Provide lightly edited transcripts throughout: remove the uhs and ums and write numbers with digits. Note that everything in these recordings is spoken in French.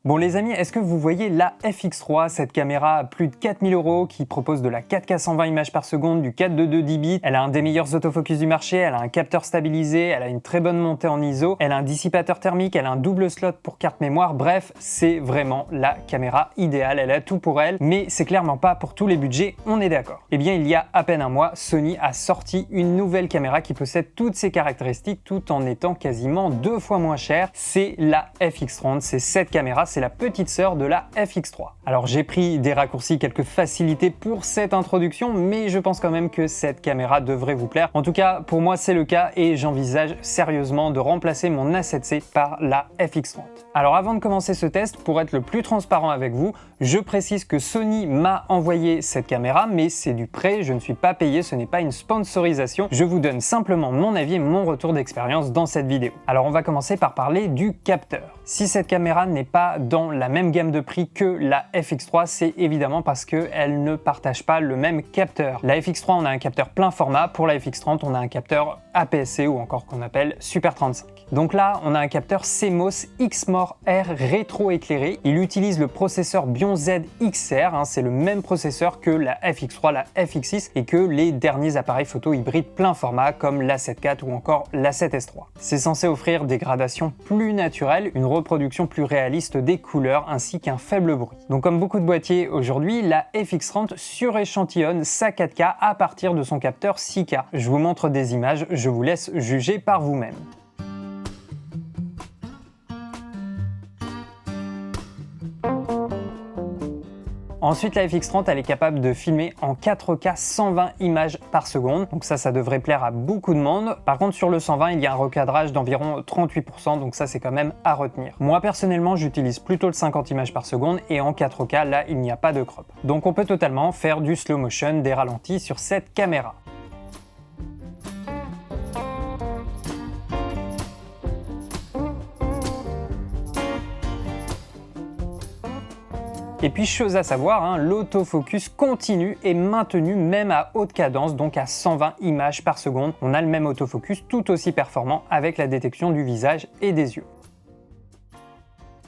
Bon les amis, est-ce que vous voyez la FX3, cette caméra à plus de 4000 € qui propose de la 4K 120 images par seconde, du 4:2 10 bits, elle a un des meilleurs autofocus du marché, elle a un capteur stabilisé, elle a une très bonne montée en ISO, elle a un dissipateur thermique, elle a un double slot pour carte mémoire, bref, c'est vraiment la caméra idéale, elle a tout pour elle, mais c'est clairement pas pour tous les budgets, on est d'accord. Eh bien il y a à peine un mois, Sony a sorti une nouvelle caméra qui possède toutes ces caractéristiques tout en étant quasiment 2 fois moins chère, c'est la FX30, c'est cette caméra, c'est la petite sœur de la FX3. Alors j'ai pris des raccourcis, quelques facilités pour cette introduction, mais je pense quand même que cette caméra devrait vous plaire. En tout cas, pour moi c'est le cas et j'envisage sérieusement de remplacer mon A7C par la FX30. Alors avant de commencer ce test, pour être le plus transparent avec vous, je précise que Sony m'a envoyé cette caméra, mais c'est du prêt, je ne suis pas payé, ce n'est pas une sponsorisation, je vous donne simplement mon avis et mon retour d'expérience dans cette vidéo. Alors on va commencer par parler du capteur. Si cette caméra n'est pas dans la même gamme de prix que la FX3, c'est évidemment parce qu'elle ne partage pas le même capteur. La FX3, on a un capteur plein format, pour la FX30, on a un capteur APS-C ou encore qu'on appelle Super 35. Donc là, on a un capteur CMOS Exmor R rétro-éclairé. Il utilise le processeur Bion Z XR, c'est le même processeur que la FX3, la FX6 et que les derniers appareils photo hybrides plein format comme l'A7 IV ou encore l'A7S III. C'est censé offrir des gradations plus naturelles, une reproduction plus réaliste des couleurs ainsi qu'un faible bruit. Donc comme beaucoup de boîtiers aujourd'hui, la FX30 suréchantillonne sa 4K à partir de son capteur 6K. Je vous montre des images, je vous laisse juger par vous-même. Ensuite, la FX30, elle est capable de filmer en 4K 120 images par seconde. Donc ça devrait plaire à beaucoup de monde. Par contre, sur le 120, il y a un recadrage d'environ 38%, donc ça, c'est quand même à retenir. Moi, personnellement, j'utilise plutôt le 50 images par seconde et en 4K, là, il n'y a pas de crop. Donc on peut totalement faire du slow motion, des ralentis sur cette caméra. Et puis chose à savoir, l'autofocus continu est maintenu même à haute cadence, donc à 120 images par seconde. On a le même autofocus tout aussi performant avec la détection du visage et des yeux.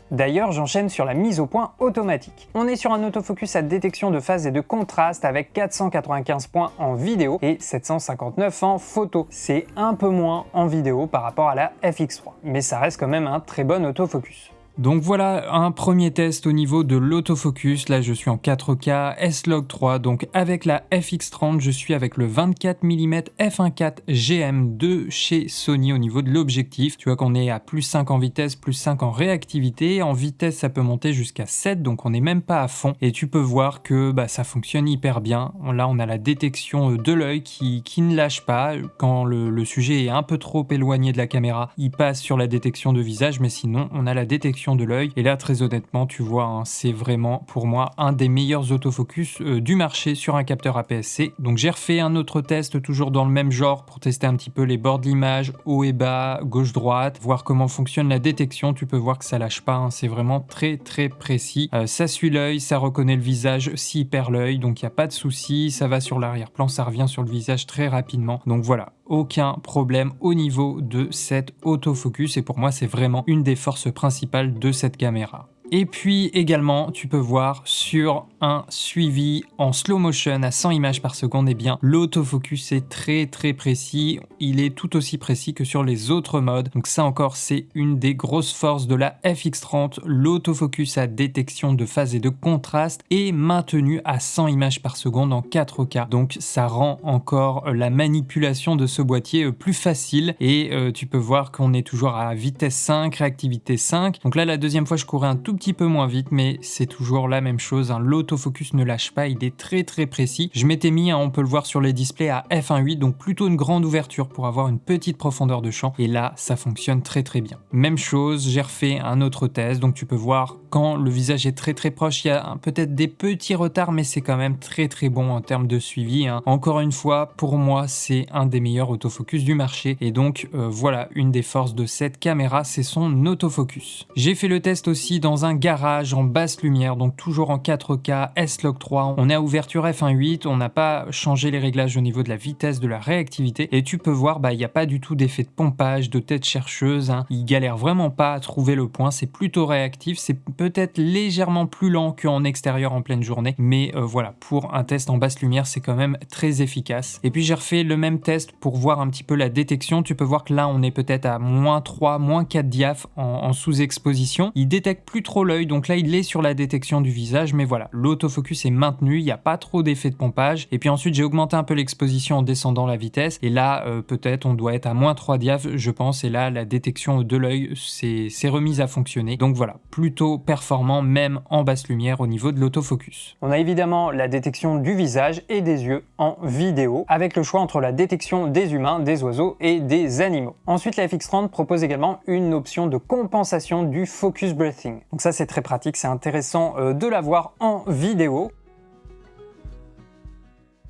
D'ailleurs, j'enchaîne sur la mise au point automatique. On est sur un autofocus à détection de phase et de contraste avec 495 points en vidéo et 759 en photo. C'est un peu moins en vidéo par rapport à la FX3, mais ça reste quand même un très bon autofocus. Donc voilà un premier test au niveau de l'autofocus. Là je suis en 4K S-Log3, donc avec la FX30 je suis avec le 24 mm f1.4 GM de chez Sony au niveau de l'objectif. Tu vois qu'on est à plus 5 en vitesse, plus 5 en réactivité. En vitesse ça peut monter jusqu'à 7, donc on n'est même pas à fond. Et tu peux voir que ça fonctionne hyper bien. Là on a la détection de l'œil qui ne lâche pas. Quand le sujet est un peu trop éloigné de la caméra, il passe sur la détection de visage, mais sinon on a la détection de l'œil. Et là, très honnêtement, tu vois, c'est vraiment pour moi un des meilleurs autofocus du marché sur un capteur APS-C. Donc j'ai refait un autre test toujours dans le même genre pour tester un petit peu les bords de l'image, haut et bas, gauche-droite, voir comment fonctionne la détection. Tu peux voir que ça lâche pas, c'est vraiment très précis. Ça suit l'œil, ça reconnaît le visage s'il perd l'œil, donc il n'y a pas de souci. Ça va sur l'arrière-plan, ça revient sur le visage très rapidement. Donc voilà, aucun problème au niveau de cet autofocus et pour moi c'est vraiment une des forces principales de cette caméra. Et puis également, tu peux voir sur un suivi en slow motion à 100 images par seconde, eh bien l'autofocus est très précis. Il est tout aussi précis que sur les autres modes. Donc ça encore, c'est une des grosses forces de la FX30. L'autofocus à détection de phase et de contraste est maintenu à 100 images par seconde en 4K. Donc ça rend encore la manipulation de ce boîtier plus facile. Et tu peux voir qu'on est toujours à vitesse 5, réactivité 5. Donc là, la deuxième fois, je courais un tout petit peu moins vite, mais c'est toujours la même chose. L'autofocus ne lâche pas, il est très précis. Je m'étais mis, on peut le voir sur les displays, à f1.8, donc plutôt une grande ouverture pour avoir une petite profondeur de champ. Et là, ça fonctionne très bien. Même chose, j'ai refait un autre test, donc tu peux voir quand le visage est très proche, il y a peut-être des petits retards, mais c'est quand même très bon en termes de suivi. Encore une fois, pour moi, c'est un des meilleurs autofocus du marché. Et donc, voilà, une des forces de cette caméra, c'est son autofocus. J'ai fait le test aussi dans un un garage en basse lumière, donc toujours en 4K, S-Log 3. On est à ouverture f1.8, on n'a pas changé les réglages au niveau de la vitesse, de la réactivité. Et tu peux voir, il n'y a pas du tout d'effet de pompage, de tête chercheuse. Il galère vraiment pas à trouver le point. C'est plutôt réactif. C'est peut-être légèrement plus lent qu'en extérieur en pleine journée. Mais voilà, pour un test en basse lumière, c'est quand même très efficace. Et puis j'ai refait le même test pour voir un petit peu la détection. Tu peux voir que là, on est peut-être à -3, -4 diaph en sous-exposition. Il détecte plus trop l'œil, donc là, il est sur la détection du visage. Mais voilà, l'autofocus est maintenu. Il n'y a pas trop d'effet de pompage. Et puis ensuite, j'ai augmenté un peu l'exposition en descendant la vitesse. Et là, peut-être, on doit être à -3 diaph, je pense. Et là, la détection de l'œil s'est remise à fonctionner. Donc voilà, plutôt performant, même en basse lumière au niveau de l'autofocus. On a évidemment la détection du visage et des yeux en vidéo, avec le choix entre la détection des humains, des oiseaux et des animaux. Ensuite, la FX30 propose également une option de compensation du focus breathing. Donc ça, c'est très pratique, c'est intéressant de l'avoir en vidéo.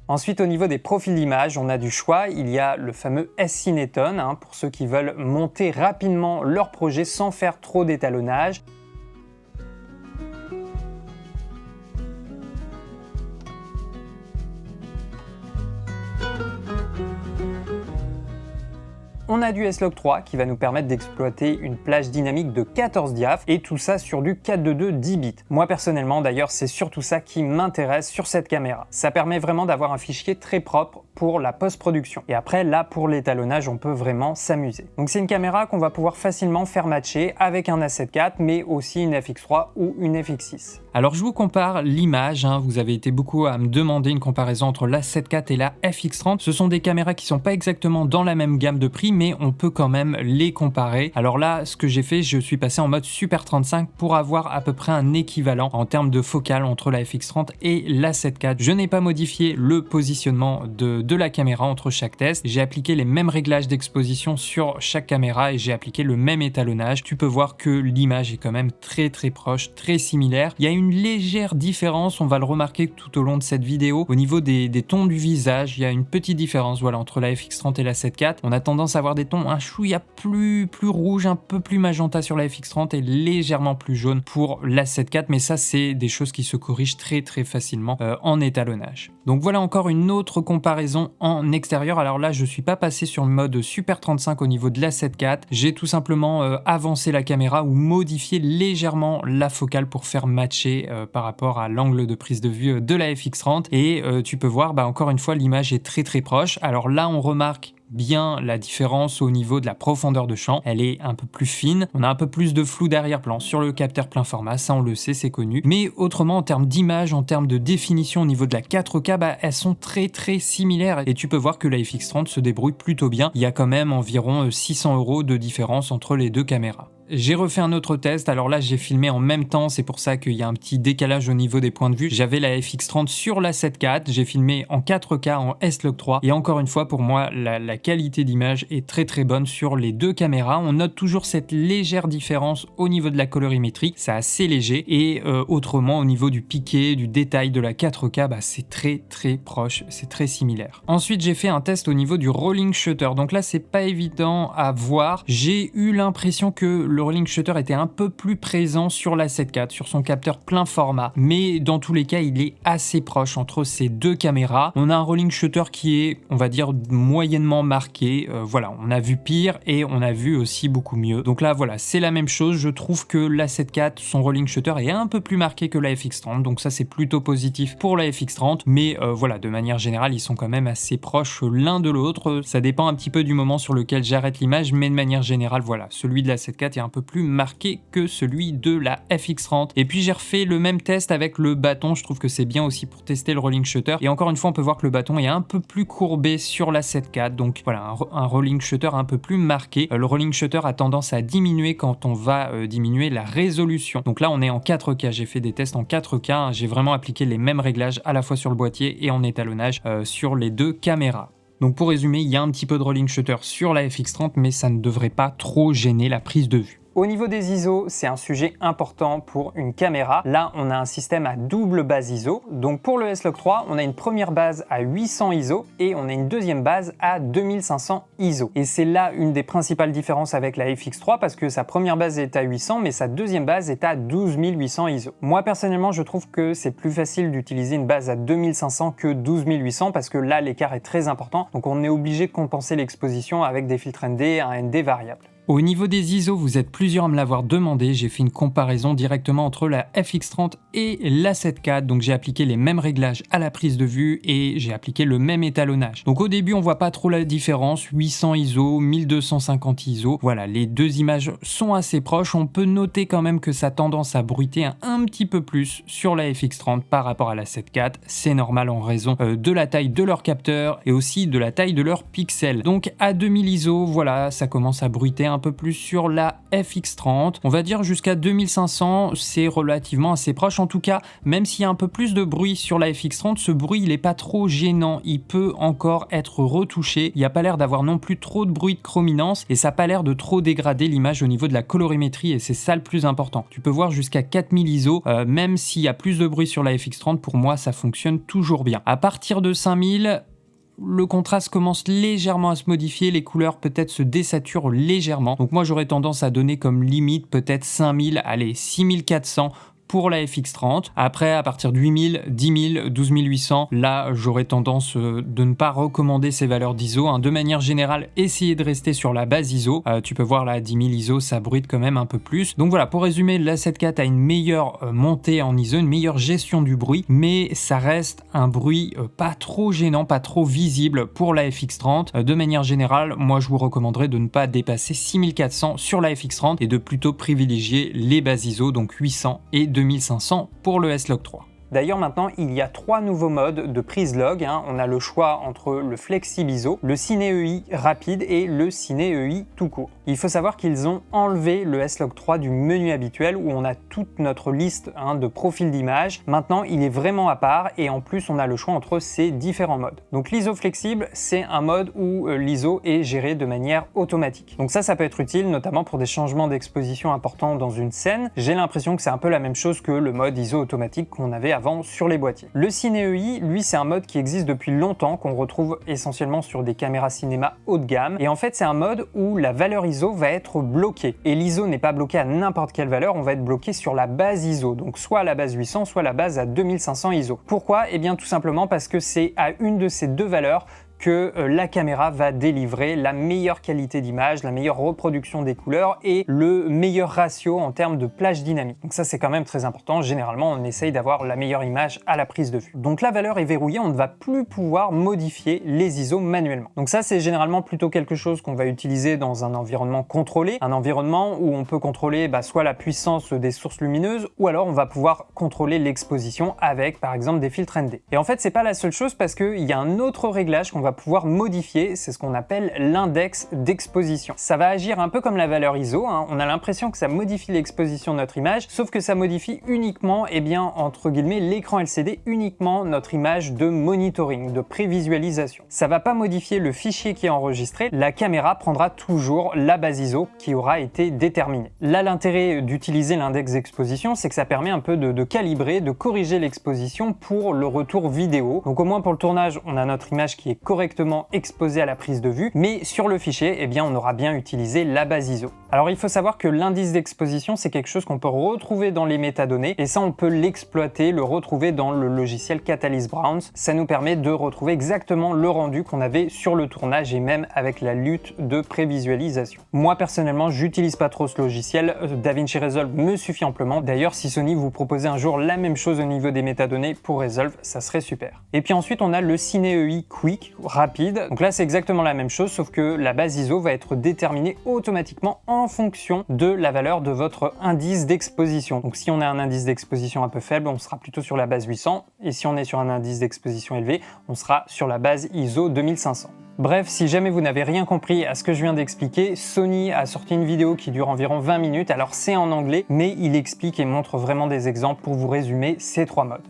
Ensuite, au niveau des profils d'image, on a du choix. Il y a le fameux S-Cineton, pour ceux qui veulent monter rapidement leur projet sans faire trop d'étalonnage. On a du S-Log 3 qui va nous permettre d'exploiter une plage dynamique de 14 diaph et tout ça sur du 422 10 bits. Moi personnellement d'ailleurs, c'est surtout ça qui m'intéresse sur cette caméra. Ça permet vraiment d'avoir un fichier très propre pour la post-production. Et après là, pour l'étalonnage, on peut vraiment s'amuser. Donc c'est une caméra qu'on va pouvoir facilement faire matcher avec un A7 IV mais aussi une FX3 ou une FX6. Alors je vous compare l'image, vous avez été beaucoup à me demander une comparaison entre l'A7 IV et la FX30. Ce sont des caméras qui sont pas exactement dans la même gamme de prix, mais on peut quand même les comparer. Alors là, ce que j'ai fait, je suis passé en mode Super 35 pour avoir à peu près un équivalent en termes de focale entre la FX30 et l'A7 IV. Je n'ai pas modifié le positionnement de la caméra entre chaque test. J'ai appliqué les mêmes réglages d'exposition sur chaque caméra et j'ai appliqué le même étalonnage. Tu peux voir que l'image est quand même très proche, très similaire. Il y a une légère différence, on va le remarquer tout au long de cette vidéo. Au niveau des tons du visage, il y a une petite différence voilà, entre la FX30 et la l'A7 IV. On a tendance à avoir des tons un chouïa plus rouge, un peu plus magenta sur la FX30 et légèrement plus jaune pour l'A7 IV, mais ça c'est des choses qui se corrigent très facilement en étalonnage. Donc voilà encore une autre comparaison en extérieur. Alors là je suis pas passé sur le mode Super 35 au niveau de l'A7 IV, j'ai tout simplement avancé la caméra ou modifié légèrement la focale pour faire matcher par rapport à l'angle de prise de vue de la FX30 et tu peux voir encore une fois l'image est très proche. Alors là on remarque bien la différence au niveau de la profondeur de champ, elle est un peu plus fine, on a un peu plus de flou d'arrière-plan sur le capteur plein format, ça on le sait, c'est connu, mais autrement en termes d'image, en termes de définition au niveau de la 4K, elles sont très similaires et tu peux voir que la FX30 se débrouille plutôt bien, il y a quand même environ 600 € de différence entre les deux caméras. J'ai refait un autre test, alors là j'ai filmé en même temps, c'est pour ça qu'il y a un petit décalage au niveau des points de vue. J'avais la FX30 sur l'A7 IV, j'ai filmé en 4K en S-Log 3 et encore une fois pour moi la qualité d'image est très bonne sur les deux caméras. On note toujours cette légère différence au niveau de la colorimétrie, c'est assez léger et autrement au niveau du piqué, du détail de la 4K, c'est très proche, c'est très similaire. Ensuite j'ai fait un test au niveau du rolling shutter, donc là c'est pas évident à voir, j'ai eu l'impression que le rolling shutter était un peu plus présent sur l'A7 IV, sur son capteur plein format, mais dans tous les cas il est assez proche entre ces deux caméras. On a un rolling shutter qui est, on va dire, moyennement marqué, voilà, on a vu pire et on a vu aussi beaucoup mieux. Donc là voilà, c'est la même chose, je trouve que l'A7 IV, son rolling shutter est un peu plus marqué que la FX30, donc ça c'est plutôt positif pour la FX30, mais voilà, de manière générale ils sont quand même assez proches l'un de l'autre, ça dépend un petit peu du moment sur lequel j'arrête l'image, mais de manière générale voilà, celui de l'A7 IV est un peu plus marqué que celui de la FX30. Et puis j'ai refait le même test avec le bâton, je trouve que c'est bien aussi pour tester le rolling shutter. Et encore une fois, on peut voir que le bâton est un peu plus courbé sur l'A7 IV, donc voilà, un rolling shutter un peu plus marqué. Le rolling shutter a tendance à diminuer quand on va diminuer la résolution. Donc là, on est en 4K, j'ai fait des tests en 4K, j'ai vraiment appliqué les mêmes réglages à la fois sur le boîtier et en étalonnage sur les deux caméras. Donc pour résumer, il y a un petit peu de rolling shutter sur la FX30, mais ça ne devrait pas trop gêner la prise de vue. Au niveau des ISO, c'est un sujet important pour une caméra. Là, on a un système à double base ISO. Donc pour le S-Log 3, on a une première base à 800 ISO et on a une deuxième base à 2500 ISO. Et c'est là une des principales différences avec la FX3 parce que sa première base est à 800 mais sa deuxième base est à 12800 ISO. Moi personnellement, je trouve que c'est plus facile d'utiliser une base à 2500 que 12800 parce que là, l'écart est très important. Donc on est obligé de compenser l'exposition avec des filtres ND, un ND variable. Au niveau des ISO, vous êtes plusieurs à me l'avoir demandé, j'ai fait une comparaison directement entre la FX30 et la 7 IV, donc j'ai appliqué les mêmes réglages à la prise de vue et j'ai appliqué le même étalonnage. Donc au début on voit pas trop la différence, 800 ISO, 1250 ISO, voilà, les deux images sont assez proches, on peut noter quand même que ça a tendance à bruiter un petit peu plus sur la FX30 par rapport à la 7 IV, c'est normal en raison de la taille de leur capteur et aussi de la taille de leurs pixels. Donc à 2000 ISO, voilà, ça commence à bruiter un peu plus sur la FX30. On va dire jusqu'à 2500, c'est relativement assez proche. En tout cas, même s'il y a un peu plus de bruit sur la FX30, ce bruit, il n'est pas trop gênant. Il peut encore être retouché. Il n'y a pas l'air d'avoir non plus trop de bruit de chrominance et ça n'a pas l'air de trop dégrader l'image au niveau de la colorimétrie et c'est ça le plus important. Tu peux voir jusqu'à 4000 ISO, même s'il y a plus de bruit sur la FX30, pour moi, ça fonctionne toujours bien. À partir de 5000, le contraste commence légèrement à se modifier, les couleurs peut-être se désaturent légèrement. Donc moi j'aurais tendance à donner comme limite peut-être 5000, allez 6400 pour la FX30. Après, à partir de 8000, 10 000, 12 800, là, j'aurais tendance de ne pas recommander ces valeurs d'ISO. De manière générale, essayez de rester sur la base ISO. Tu peux voir là, 10 000 ISO, ça bruite quand même un peu plus. Donc voilà, pour résumer, la 7 IV a une meilleure montée en ISO, une meilleure gestion du bruit, mais ça reste un bruit pas trop gênant, pas trop visible pour la FX30. De manière générale, moi, je vous recommanderais de ne pas dépasser 6400 sur la FX30 et de plutôt privilégier les bases ISO, donc 800 et 2500 pour le S-Log 3. D'ailleurs maintenant il y a 3 nouveaux modes de prise log, on a le choix entre le Flexib ISO, le Ciné EI rapide et le Ciné EI tout court. Il faut savoir qu'ils ont enlevé le S-Log 3 du menu habituel où on a toute notre liste de profils d'images. Maintenant il est vraiment à part et en plus on a le choix entre ces différents modes. Donc l'ISO flexible, c'est un mode où l'ISO est géré de manière automatique. Donc ça peut être utile notamment pour des changements d'exposition importants dans une scène. J'ai l'impression que c'est un peu la même chose que le mode ISO automatique qu'on avait avant sur les boîtiers. Le Ciné EI, lui, c'est un mode qui existe depuis longtemps, qu'on retrouve essentiellement sur des caméras cinéma haut de gamme. Et en fait, c'est un mode où la valeur ISO va être bloquée. Et l'ISO n'est pas bloqué à n'importe quelle valeur, on va être bloqué sur la base ISO. Donc soit à la base 800, soit la base à 2500 ISO. Pourquoi? Eh bien tout simplement parce que c'est à une de ces deux valeurs que la caméra va délivrer la meilleure qualité d'image, la meilleure reproduction des couleurs et le meilleur ratio en termes de plage dynamique. Donc ça c'est quand même très important, généralement on essaye d'avoir la meilleure image à la prise de vue. Donc la valeur est verrouillée, on ne va plus pouvoir modifier les ISO manuellement. Donc ça c'est généralement plutôt quelque chose qu'on va utiliser dans un environnement contrôlé, un environnement où on peut contrôler soit la puissance des sources lumineuses ou alors on va pouvoir contrôler l'exposition avec par exemple des filtres ND. Et en fait c'est pas la seule chose parce qu'il y a un autre réglage qu'on va pouvoir modifier, c'est ce qu'on appelle l'index d'exposition. Ça va agir un peu comme la valeur ISO, on a l'impression que ça modifie l'exposition de notre image, sauf que ça modifie uniquement, entre guillemets, l'écran LCD, uniquement notre image de monitoring, de prévisualisation. Ça va pas modifier le fichier qui est enregistré, la caméra prendra toujours la base ISO qui aura été déterminée. Là, l'intérêt d'utiliser l'index d'exposition, c'est que ça permet un peu de calibrer, de corriger l'exposition pour le retour vidéo. Donc au moins pour le tournage, on a notre image qui est correctement exposé à la prise de vue, mais sur le fichier, on aura bien utilisé la base ISO. Alors il faut savoir que l'indice d'exposition, c'est quelque chose qu'on peut retrouver dans les métadonnées, et ça on peut l'exploiter, le retrouver dans le logiciel Catalyst Browns. Ça nous permet de retrouver exactement le rendu qu'on avait sur le tournage et même avec la lutte de prévisualisation. Moi personnellement, j'utilise pas trop ce logiciel, DaVinci Resolve me suffit amplement. D'ailleurs, si Sony vous proposait un jour la même chose au niveau des métadonnées pour Resolve, ça serait super. Et puis ensuite, on a le Ciné EI Quick, rapide. Donc là, c'est exactement la même chose, sauf que la base ISO va être déterminée automatiquement en fonction de la valeur de votre indice d'exposition. Donc si on a un indice d'exposition un peu faible, on sera plutôt sur la base 800, et si on est sur un indice d'exposition élevé, on sera sur la base ISO 2500. Bref, si jamais vous n'avez rien compris à ce que je viens d'expliquer, Sony a sorti une vidéo qui dure environ 20 minutes, alors c'est en anglais, mais il explique et montre vraiment des exemples pour vous résumer ces 3 modes.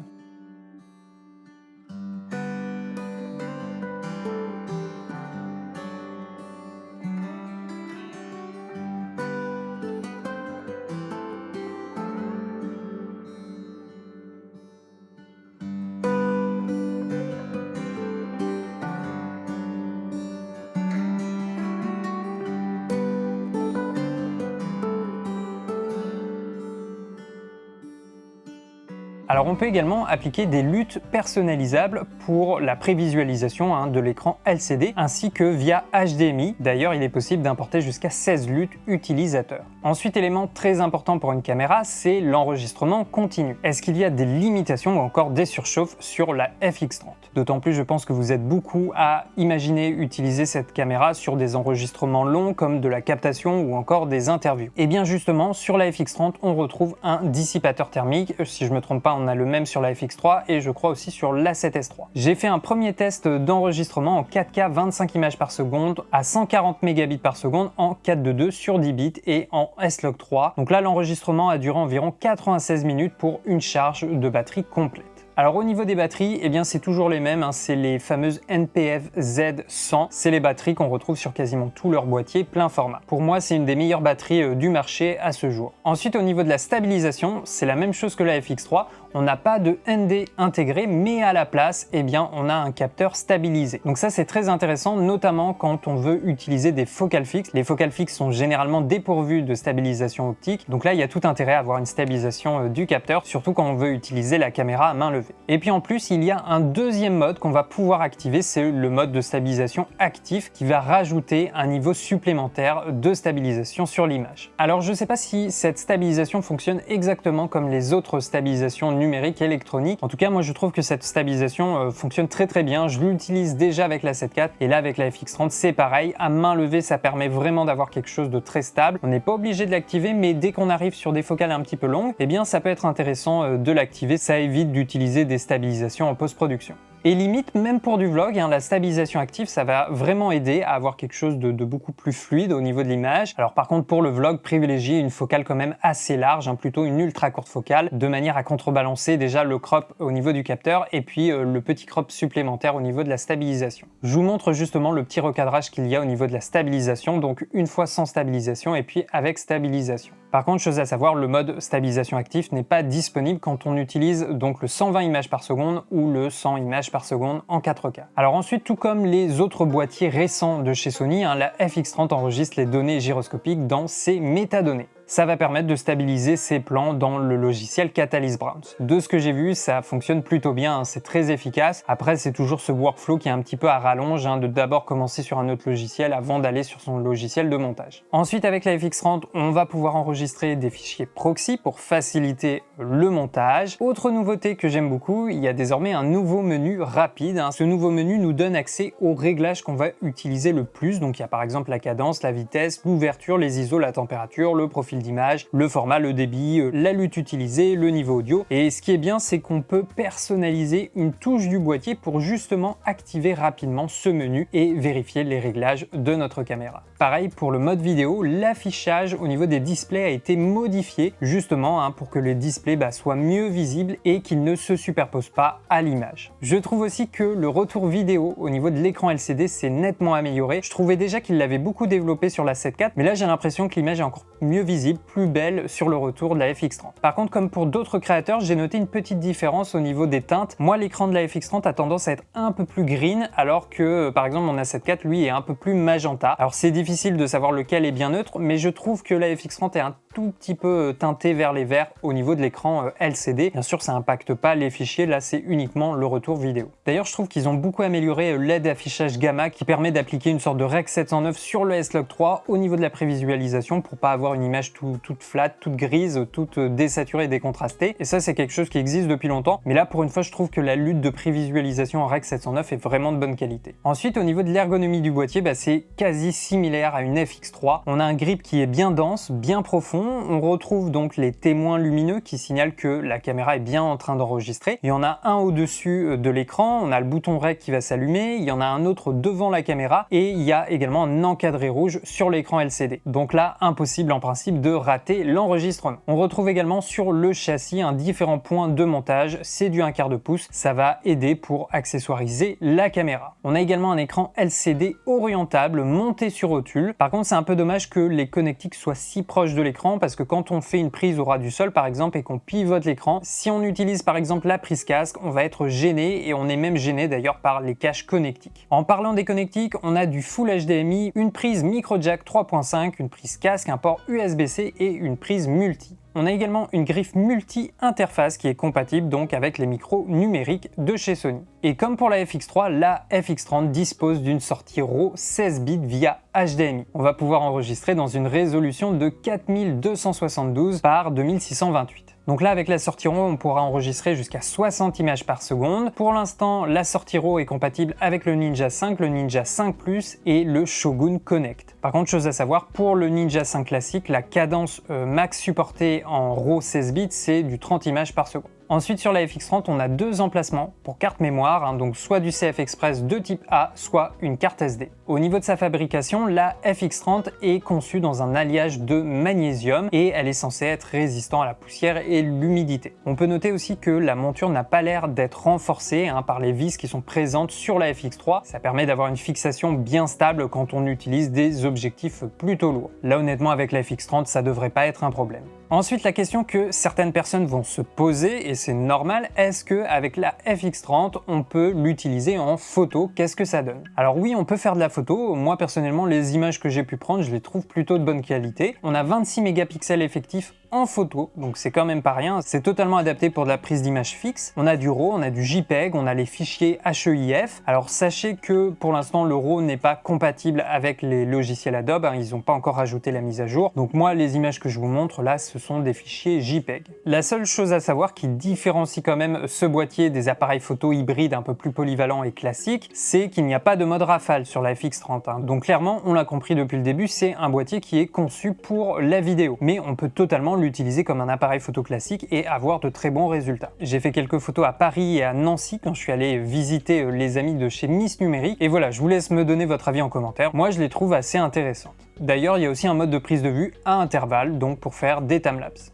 Alors on peut également appliquer des luttes personnalisables pour la prévisualisation de l'écran LCD ainsi que via HDMI. D'ailleurs, il est possible d'importer jusqu'à 16 luttes utilisateurs. Ensuite, élément très important pour une caméra, c'est l'enregistrement continu. Est-ce qu'il y a des limitations ou encore des surchauffes sur la FX30? D'autant plus, je pense que vous êtes beaucoup à imaginer utiliser cette caméra sur des enregistrements longs comme de la captation ou encore des interviews. Et bien justement, sur la FX30, on retrouve un dissipateur thermique. Si je ne me trompe pas, on a le même sur la FX3 et je crois aussi sur l'A7S III. J'ai fait un premier test d'enregistrement en 4K 25 images par seconde à 140 mégabits par seconde en 4:2 sur 10 bits et en S-Log 3. Donc là, l'enregistrement a duré environ 96 minutes pour une charge de batterie complète. Alors au niveau des batteries, eh bien c'est toujours les mêmes, c'est les fameuses NPF Z100. C'est les batteries qu'on retrouve sur quasiment tous leurs boîtiers plein format. Pour moi, c'est une des meilleures batteries du marché à ce jour. Ensuite, au niveau de la stabilisation, c'est la même chose que la FX3. On n'a pas de ND intégré, mais à la place, eh bien, on a un capteur stabilisé. Donc ça, c'est très intéressant, notamment quand on veut utiliser des focales fixes. Les focales fixes sont généralement dépourvues de stabilisation optique. Donc là, il y a tout intérêt à avoir une stabilisation du capteur, surtout quand on veut utiliser la caméra à main levée. Et puis en plus, il y a un deuxième mode qu'on va pouvoir activer, c'est le mode de stabilisation actif qui va rajouter un niveau supplémentaire de stabilisation sur l'image. Alors je ne sais pas si cette stabilisation fonctionne exactement comme les autres stabilisations numériques et électroniques. En tout cas, moi je trouve que cette stabilisation fonctionne très bien. Je l'utilise déjà avec la 7 IV et là avec la FX30 c'est pareil. À main levée, ça permet vraiment d'avoir quelque chose de très stable. On n'est pas obligé de l'activer, mais dès qu'on arrive sur des focales un petit peu longues, eh bien ça peut être intéressant de l'activer. Ça évite d'utiliser des stabilisations en post-production. Et limite, même pour du vlog, la stabilisation active, ça va vraiment aider à avoir quelque chose de beaucoup plus fluide au niveau de l'image. Alors par contre, pour le vlog, privilégiez une focale quand même assez large, plutôt une ultra courte focale, de manière à contrebalancer déjà le crop au niveau du capteur et puis le petit crop supplémentaire au niveau de la stabilisation. Je vous montre justement le petit recadrage qu'il y a au niveau de la stabilisation, donc une fois sans stabilisation et puis avec stabilisation. Par contre, chose à savoir, le mode stabilisation actif n'est pas disponible quand on utilise donc le 120 images par seconde ou le 100 images par seconde en 4K. Alors ensuite, tout comme les autres boîtiers récents de chez Sony, la FX30 enregistre les données gyroscopiques dans ses métadonnées. Ça va permettre de stabiliser ses plans dans le logiciel Catalyst Browns. De ce que j'ai vu, ça fonctionne plutôt bien, c'est très efficace. Après, c'est toujours ce workflow qui est un petit peu à rallonge, de d'abord commencer sur un autre logiciel avant d'aller sur son logiciel de montage. Ensuite, avec la FX30, on va pouvoir enregistrer des fichiers proxy pour faciliter le montage. Autre nouveauté que j'aime beaucoup, il y a désormais un nouveau menu rapide. Ce nouveau menu nous donne accès aux réglages qu'on va utiliser le plus. Donc il y a par exemple la cadence, la vitesse, l'ouverture, les ISO, la température, le profil d'image, le format, le débit, la lutte utilisée, le niveau audio. Et ce qui est bien, c'est qu'on peut personnaliser une touche du boîtier pour justement activer rapidement ce menu et vérifier les réglages de notre caméra. Pareil pour le mode vidéo, l'affichage au niveau des displays a été modifié justement pour que les displays soient mieux visibles et qu'ils ne se superposent pas à l'image. Je trouve aussi que le retour vidéo au niveau de l'écran LCD s'est nettement amélioré. Je trouvais déjà qu'il l'avait beaucoup développé sur la 7 IV, mais là j'ai l'impression que l'image est encore mieux visible, plus belle sur le retour de la FX30. Par contre, comme pour d'autres créateurs, j'ai noté une petite différence au niveau des teintes. Moi, l'écran de la FX30 a tendance à être un peu plus green, alors que par exemple mon A7 IV, lui, est un peu plus magenta. Alors c'est difficile de savoir lequel est bien neutre, mais je trouve que la FX30 est un tout petit peu teinté vers les verts au niveau de l'écran LCD. Bien sûr, ça n'impacte pas les fichiers, là c'est uniquement le retour vidéo. D'ailleurs, je trouve qu'ils ont beaucoup amélioré l'aide affichage gamma qui permet d'appliquer une sorte de Rec 709 sur le S-Log 3 au niveau de la prévisualisation pour pas avoir une image toute flat, toute grise, toute désaturée et décontrastée. Et ça, c'est quelque chose qui existe depuis longtemps. Mais là, pour une fois, je trouve que la lutte de prévisualisation en Rec 709 est vraiment de bonne qualité. Ensuite, au niveau de l'ergonomie du boîtier, c'est quasi similaire à une FX3. On a un grip qui est bien dense, bien profond. On retrouve donc les témoins lumineux qui signalent que la caméra est bien en train d'enregistrer. Il y en a un au-dessus de l'écran, on a le bouton Rec qui va s'allumer, il y en a un autre devant la caméra et il y a également un encadré rouge sur l'écran LCD. Donc là, impossible en principe de rater l'enregistrement. On retrouve également sur le châssis différents points de montage, c'est du 1/4 de pouce, ça va aider pour accessoiriser la caméra. On a également un écran LCD orientable monté sur rotule. Par contre, c'est un peu dommage que les connectiques soient si proches de l'écran parce que quand on fait une prise au ras du sol par exemple et qu'on pivote l'écran, si on utilise par exemple la prise casque, on va être gêné et on est même gêné d'ailleurs par les caches connectiques. En parlant des connectiques, on a du Full HDMI, une prise micro jack 3.5, une prise casque, un port USB-C APS-C et une prise multi. On a également une griffe multi-interface qui est compatible donc avec les micros numériques de chez Sony. Et comme pour la FX3, la FX30 dispose d'une sortie RAW 16 bits via HDMI. On va pouvoir enregistrer dans une résolution de 4272 par 2628. Donc là, avec la sortie RAW, on pourra enregistrer jusqu'à 60 images par seconde. Pour l'instant, la sortie RAW est compatible avec le Ninja 5, le Ninja 5 Plus et le Shogun Connect. Par contre, chose à savoir, pour le Ninja 5 classique, la cadence max supportée en RAW 16 bits, c'est du 30 images par seconde. Ensuite, sur la FX30, on a deux emplacements pour carte mémoire, donc soit du CF Express de type A, soit une carte SD. Au niveau de sa fabrication, la FX30 est conçue dans un alliage de magnésium et elle est censée être résistante à la poussière et l'humidité. On peut noter aussi que la monture n'a pas l'air d'être renforcée par les vis qui sont présentes sur la FX3. Ça permet d'avoir une fixation bien stable quand on utilise des objectifs plutôt lourds. Là, honnêtement, avec la FX30, ça devrait pas être un problème. Ensuite, la question que certaines personnes vont se poser, et c'est normal, est-ce qu'avec la FX30, on peut l'utiliser en photo? Qu'est-ce que ça donne? Alors oui, on peut faire de la photo. Moi, personnellement, les images que j'ai pu prendre, je les trouve plutôt de bonne qualité. On a 26 mégapixels effectifs en photo, donc c'est quand même pas rien. C'est totalement adapté pour de la prise d'image fixe. On a du RAW, on a du JPEG, on a les fichiers HEIF. Alors sachez que pour l'instant, le RAW n'est pas compatible avec les logiciels Adobe. Ils n'ont pas encore rajouté la mise à jour. Donc moi, les images que je vous montre là, ce sont des fichiers JPEG. La seule chose à savoir qui différencie quand même ce boîtier des appareils photo hybrides un peu plus polyvalents et classiques, c'est qu'il n'y a pas de mode rafale sur la FX30. Donc clairement, on l'a compris depuis le début, c'est un boîtier qui est conçu pour la vidéo. Mais on peut totalement l'utiliser comme un appareil photo classique et avoir de très bons résultats. J'ai fait quelques photos à Paris et à Nancy quand je suis allé visiter les amis de chez Miss Numérique. Et voilà, je vous laisse me donner votre avis en commentaire. Moi, je les trouve assez intéressantes. D'ailleurs, il y a aussi un mode de prise de vue à intervalles, donc pour faire des timelapses.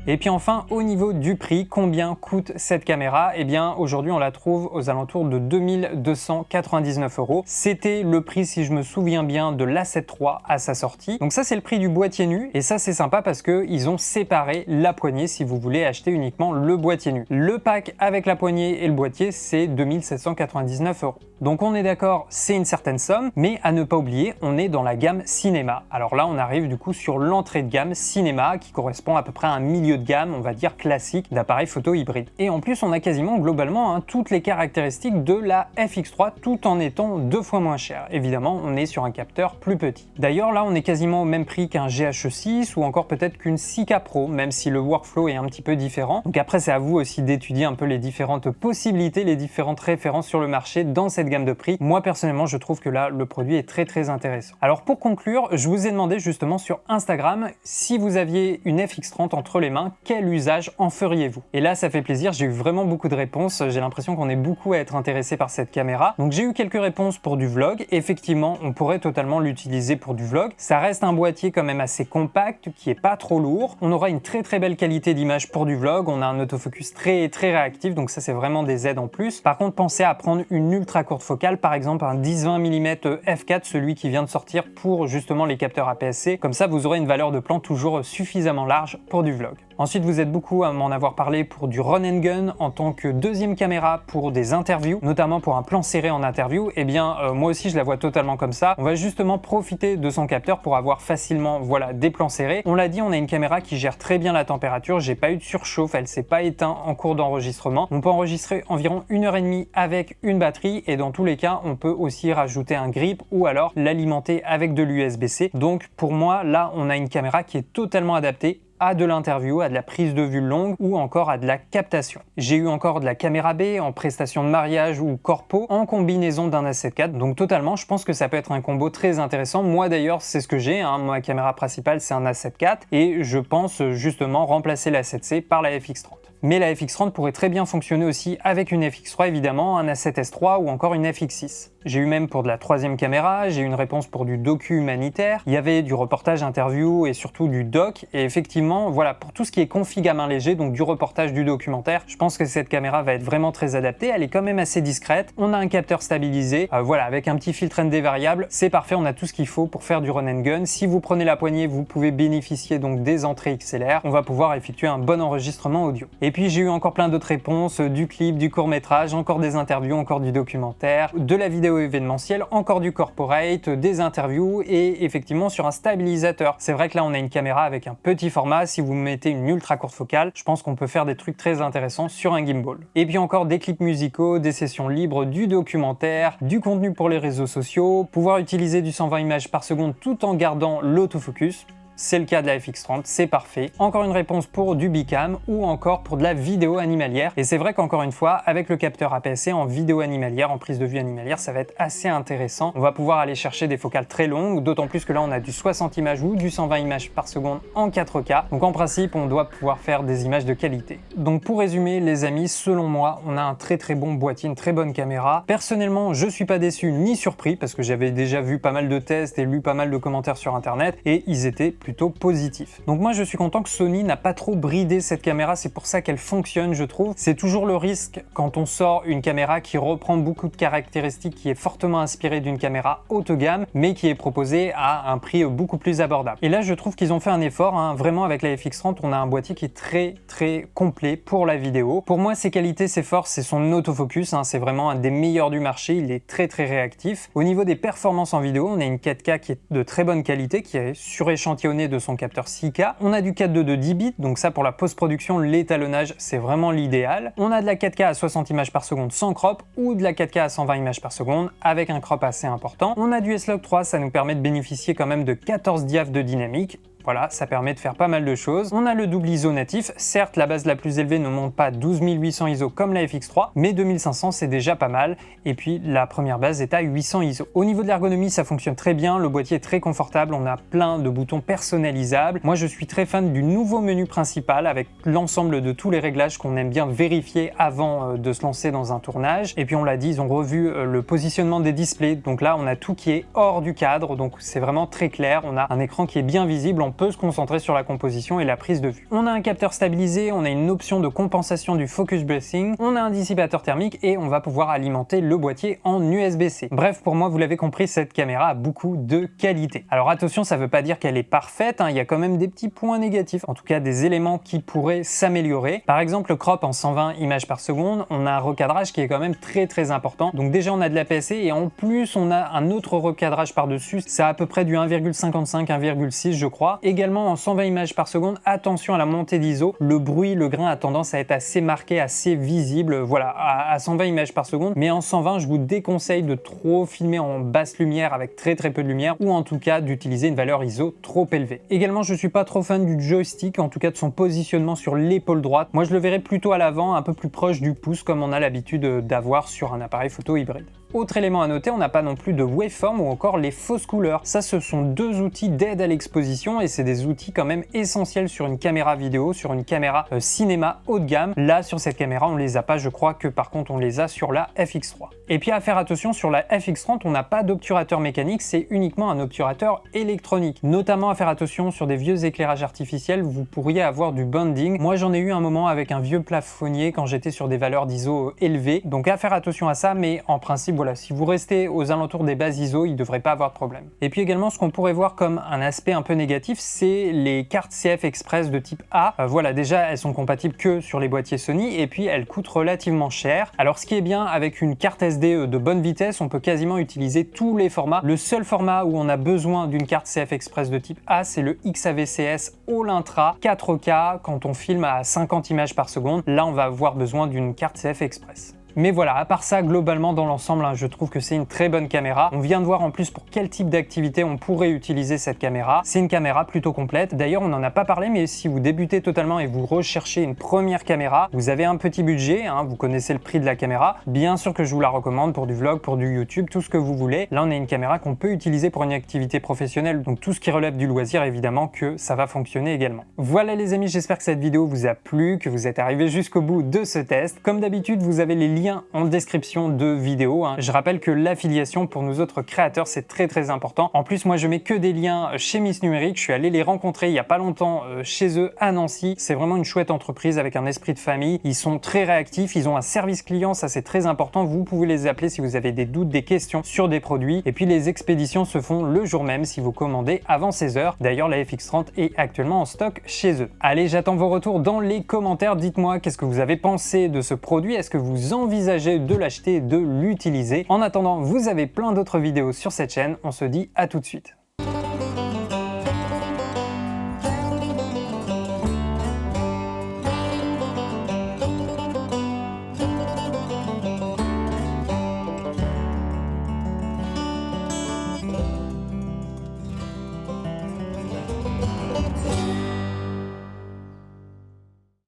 Et puis enfin, au niveau du prix, combien coûte cette caméra? Eh bien, aujourd'hui, on la trouve aux alentours de 2299 €. C'était le prix, si je me souviens bien, de l'A7 III à sa sortie. Donc ça, c'est le prix du boîtier nu. Et ça, c'est sympa parce qu'ils ont séparé la poignée si vous voulez acheter uniquement le boîtier nu. Le pack avec la poignée et le boîtier, c'est 2799 €. Donc on est d'accord, c'est une certaine somme, mais à ne pas oublier, on est dans la gamme cinéma. Alors là, on arrive du coup sur l'entrée de gamme cinéma qui correspond à peu près à un milieu de gamme, on va dire classique, d'appareils photo hybride. Et en plus, on a quasiment globalement toutes les caractéristiques de la FX3 tout en étant 2 fois moins cher. Évidemment, on est sur un capteur plus petit. D'ailleurs, là, on est quasiment au même prix qu'un GH6 ou encore peut-être qu'une 6K Pro, même si le workflow est un petit peu différent. Donc après, c'est à vous aussi d'étudier un peu les différentes possibilités, les différentes références sur le marché dans cette gamme de prix. Moi, personnellement, je trouve que là, le produit est très intéressant. Alors pour conclure, je vous ai demandé justement sur Instagram si vous aviez une FX30 entre les mains, quel usage en feriez-vous? Et là, ça fait plaisir, j'ai eu vraiment beaucoup de réponses. J'ai l'impression qu'on est beaucoup à être intéressé par cette caméra. Donc j'ai eu quelques réponses pour du vlog. Effectivement, on pourrait totalement l'utiliser pour du vlog. Ça reste un boîtier quand même assez compact, qui est pas trop lourd. On aura une très belle qualité d'image pour du vlog. On a un autofocus très réactif, donc ça c'est vraiment des aides en plus. Par contre, pensez à prendre une ultra courte focale, par exemple un 10-20 mm f4, celui qui vient de sortir pour justement les capteurs APS-C. Comme ça, vous aurez une valeur de plan toujours suffisamment large pour du vlog. Ensuite, vous êtes beaucoup à m'en avoir parlé pour du run and gun en tant que deuxième caméra pour des interviews, notamment pour un plan serré en interview. Eh bien, moi aussi, je la vois totalement comme ça. On va justement profiter de son capteur pour avoir facilement, voilà, des plans serrés. On l'a dit, on a une caméra qui gère très bien la température. J'ai pas eu de surchauffe, elle s'est pas éteinte en cours d'enregistrement. On peut enregistrer environ 1h30 avec une batterie et dans tous les cas, on peut aussi rajouter un grip ou alors l'alimenter avec de l'USB-C. Donc, pour moi, là, on a une caméra qui est totalement adaptée à de l'interview, à de la prise de vue longue ou encore à de la captation. J'ai eu encore de la caméra B en prestation de mariage ou corpo en combinaison d'un A7 IV, donc totalement, je pense que ça peut être un combo très intéressant. Moi d'ailleurs, c'est ce que j'ai, ma caméra principale c'est un A7 IV et je pense justement remplacer la 7C par la FX30. Mais la FX30 pourrait très bien fonctionner aussi avec une FX3 évidemment, un A7S III ou encore une FX6. J'ai eu même pour de la troisième caméra, j'ai eu une réponse pour du docu humanitaire, il y avait du reportage interview et surtout du doc, et effectivement, voilà, pour tout ce qui est config à main léger, donc du reportage, du documentaire, je pense que cette caméra va être vraiment très adaptée, elle est quand même assez discrète, on a un capteur stabilisé, voilà, avec un petit filtre ND variable, c'est parfait, on a tout ce qu'il faut pour faire du run and gun. Si vous prenez la poignée, vous pouvez bénéficier donc des entrées XLR, on va pouvoir effectuer un bon enregistrement audio. Et puis j'ai eu encore plein d'autres réponses, du clip, du court-métrage, encore des interviews, encore du documentaire, de la vidéo événementielle, encore du corporate, des interviews et effectivement sur un stabilisateur. C'est vrai que là on a une caméra avec un petit format, si vous mettez une ultra courte focale, je pense qu'on peut faire des trucs très intéressants sur un gimbal. Et puis encore des clips musicaux, des sessions libres, du documentaire, du contenu pour les réseaux sociaux, pouvoir utiliser du 120 images par seconde tout en gardant l'autofocus. C'est le cas de la FX30, c'est parfait. Encore une réponse pour du Bicam ou encore pour de la vidéo animalière. Et c'est vrai qu'encore une fois, avec le capteur APS-C en vidéo animalière, en prise de vue animalière, ça va être assez intéressant. On va pouvoir aller chercher des focales très longues, d'autant plus que là on a du 60 images ou du 120 images par seconde en 4K. Donc en principe, on doit pouvoir faire des images de qualité. Donc pour résumer les amis, selon moi, on a un très bon boîtier, une très bonne caméra. Personnellement, je suis pas déçu ni surpris parce que j'avais déjà vu pas mal de tests et lu pas mal de commentaires sur internet et ils étaient plutôt positif. Donc moi je suis content que Sony n'a pas trop bridé cette caméra, c'est pour ça qu'elle fonctionne je trouve. C'est toujours le risque quand on sort une caméra qui reprend beaucoup de caractéristiques, qui est fortement inspirée d'une caméra haut de gamme, mais qui est proposée à un prix beaucoup plus abordable. Et là je trouve qu'ils ont fait un effort, vraiment avec la FX30 on a un boîtier qui est très complet pour la vidéo. Pour moi ses qualités, ses forces, c'est son autofocus, c'est vraiment un des meilleurs du marché, il est très réactif. Au niveau des performances en vidéo, on a une 4K qui est de très bonne qualité, qui est suréchantillonnée de son capteur 6K. On a du 4.2 de 10 bits, donc ça pour la post-production, l'étalonnage, c'est vraiment l'idéal. On a de la 4K à 60 images par seconde sans crop ou de la 4K à 120 images par seconde avec un crop assez important. On a du S-Log 3, ça nous permet de bénéficier quand même de 14 diaph de dynamique. Voilà, ça permet de faire pas mal de choses. On a le double ISO natif. Certes, la base la plus élevée ne monte pas 12800 ISO comme la FX3, mais 2500 c'est déjà pas mal. Et puis la première base est à 800 ISO. Au niveau de l'ergonomie, ça fonctionne très bien. Le boîtier est très confortable. On a plein de boutons personnalisables. Moi, je suis très fan du nouveau menu principal avec l'ensemble de tous les réglages qu'on aime bien vérifier avant de se lancer dans un tournage. Et puis on l'a dit, ils ont revu le positionnement des displays. Donc là, on a tout qui est hors du cadre. Donc c'est vraiment très clair. On a un écran qui est bien visible. On peut se concentrer sur la composition et la prise de vue. On a un capteur stabilisé, on a une option de compensation du focus breathing, on a un dissipateur thermique et on va pouvoir alimenter le boîtier en USB-C. Bref, pour moi, vous l'avez compris, cette caméra a beaucoup de qualité. Alors attention, ça veut pas dire qu'elle est parfaite, il y a quand même des petits points négatifs, en tout cas des éléments qui pourraient s'améliorer. Par exemple, le crop en 120 images par seconde, on a un recadrage qui est quand même très important. Donc déjà, on a de l'APS-C et en plus, on a un autre recadrage par-dessus, c'est à peu près du 1,55, 1,6 je crois. Également en 120 images par seconde, attention à la montée d'ISO, le bruit, le grain a tendance à être assez marqué, assez visible, voilà, à 120 images par seconde, mais en 120, je vous déconseille de trop filmer en basse lumière avec très peu de lumière, ou en tout cas d'utiliser une valeur ISO trop élevée. Également, je suis pas trop fan du joystick, en tout cas de son positionnement sur l'épaule droite. Moi, je le verrais plutôt à l'avant, un peu plus proche du pouce, comme on a l'habitude d'avoir sur un appareil photo hybride. Autre élément à noter, on n'a pas non plus de waveform ou encore les fausses couleurs. Ça, ce sont deux outils d'aide à l'exposition et c'est des outils quand même essentiels sur une caméra vidéo, sur une caméra cinéma haut de gamme. Là, sur cette caméra, on les a pas, je crois que par contre, on les a sur la FX3. Et puis à faire attention, sur la FX30, on n'a pas d'obturateur mécanique, c'est uniquement un obturateur électronique. Notamment à faire attention sur des vieux éclairages artificiels, vous pourriez avoir du bending. Moi, j'en ai eu un moment avec un vieux plafonnier quand j'étais sur des valeurs d'ISO élevées. Donc à faire attention à ça, mais en principe, voilà, si vous restez aux alentours des bases ISO, il ne devrait pas avoir de problème. Et puis également, ce qu'on pourrait voir comme un aspect un peu négatif, c'est les cartes CF Express de type A. Voilà, déjà, elles sont compatibles que sur les boîtiers Sony et puis elles coûtent relativement cher. Alors, ce qui est bien avec une carte SD de bonne vitesse, on peut quasiment utiliser tous les formats. Le seul format où on a besoin d'une carte CF Express de type A, c'est le XAVCS All Intra 4K quand on filme à 50 images par seconde. Là, on va avoir besoin d'une carte CF Express. Mais voilà, à part ça, globalement dans l'ensemble, je trouve que c'est une très bonne caméra. On vient de voir en plus pour quel type d'activité on pourrait utiliser cette caméra. C'est une caméra plutôt complète. D'ailleurs, on n'en a pas parlé, mais si vous débutez totalement et vous recherchez une première caméra, vous avez un petit budget, vous connaissez le prix de la caméra. Bien sûr que je vous la recommande pour du vlog, pour du YouTube, tout ce que vous voulez. Là, on a une caméra qu'on peut utiliser pour une activité professionnelle, donc tout ce qui relève du loisir, évidemment que ça va fonctionner également. Voilà les amis, j'espère que cette vidéo vous a plu, que vous êtes arrivés jusqu'au bout de ce test. Comme d'habitude, vous avez les liens en description de vidéo. Je rappelle que l'affiliation pour nous autres créateurs, c'est très important. En plus, moi, je mets que des liens chez Miss Numérique. Je suis allé les rencontrer il y a pas longtemps chez eux à Nancy. C'est vraiment une chouette entreprise avec un esprit de famille. Ils sont très réactifs, ils ont un service client, ça c'est très important. Vous pouvez les appeler si vous avez des doutes, des questions sur des produits. Et puis les expéditions se font le jour même si vous commandez avant 16h. D'ailleurs, la FX30 est actuellement en stock chez eux. Allez, j'attends vos retours dans les commentaires. Dites-moi qu'est-ce que vous avez pensé de ce produit. Est-ce que vous envisagez de l'acheter, de l'utiliser? En attendant, vous avez plein d'autres vidéos sur cette chaîne. On se dit à tout de suite.